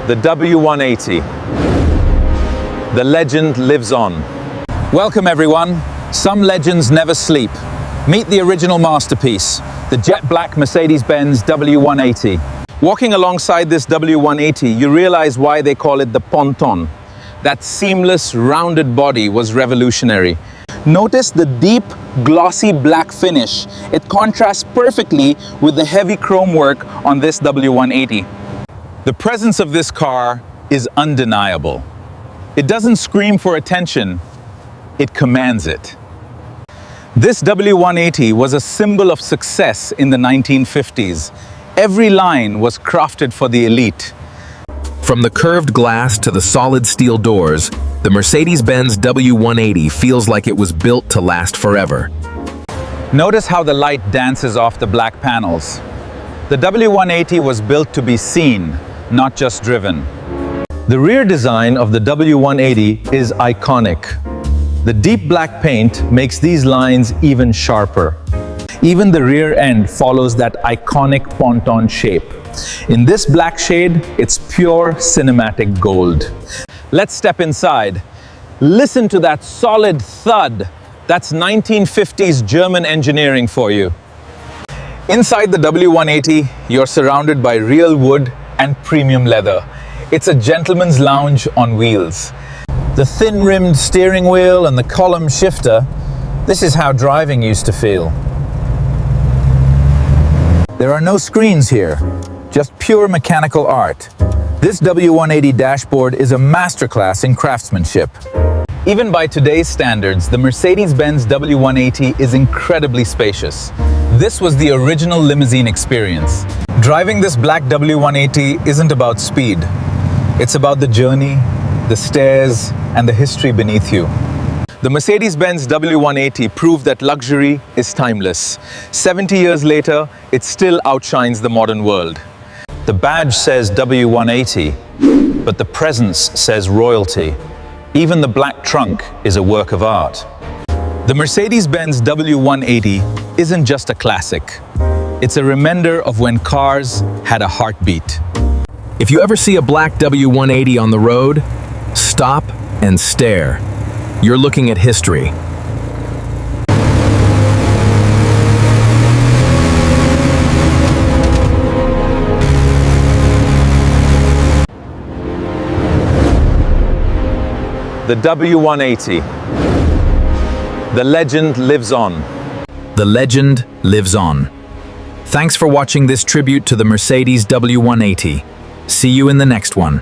the W180. The legend lives on. Welcome everyone. Some legends never sleep. Meet the original masterpiece, the jet black Mercedes-Benz W180. Walking alongside this W180, you realize why they call it the Ponton. That seamless, rounded body was revolutionary. Notice the deep, glossy black finish. It contrasts perfectly with the heavy chrome work on this W180. The presence of this car is undeniable. It doesn't scream for attention, it commands it. This W180 was a symbol of success in the 1950s. Every line was crafted for the elite. From the curved glass to the solid steel doors, the Mercedes-Benz W180 feels like it was built to last forever. Notice how the light dances off the black panels. The W180 was built to be seen, not just driven. The rear design of the W180 is iconic. The deep black paint makes these lines even sharper. Even the rear end follows that iconic ponton shape. In this black shade, it's pure cinematic gold. Let's step inside. Listen to that solid thud. That's 1950s German engineering for you. Inside the W180, you're surrounded by real wood and premium leather. It's a gentleman's lounge on wheels. The thin-rimmed steering wheel and the column shifter, this is how driving used to feel. There are no screens here, just pure mechanical art. This W180 dashboard is a masterclass in craftsmanship. Even by today's standards, the Mercedes-Benz W180 is incredibly spacious. This was the original limousine experience. Driving this black W180 isn't about speed. It's about the journey, the stairs, and the history beneath you. The Mercedes-Benz W180 proved that luxury is timeless. 70 years later, it still outshines the modern world. The badge says W180, but the presence says royalty. Even the black trunk is a work of art. The Mercedes-Benz W180 isn't just a classic. It's a reminder of when cars had a heartbeat. If you ever see a black W180 on the road, stop and stare. You're looking at history. The W180. The legend lives on. The legend lives on. Thanks for watching this tribute to the Mercedes W180. See you in the next one.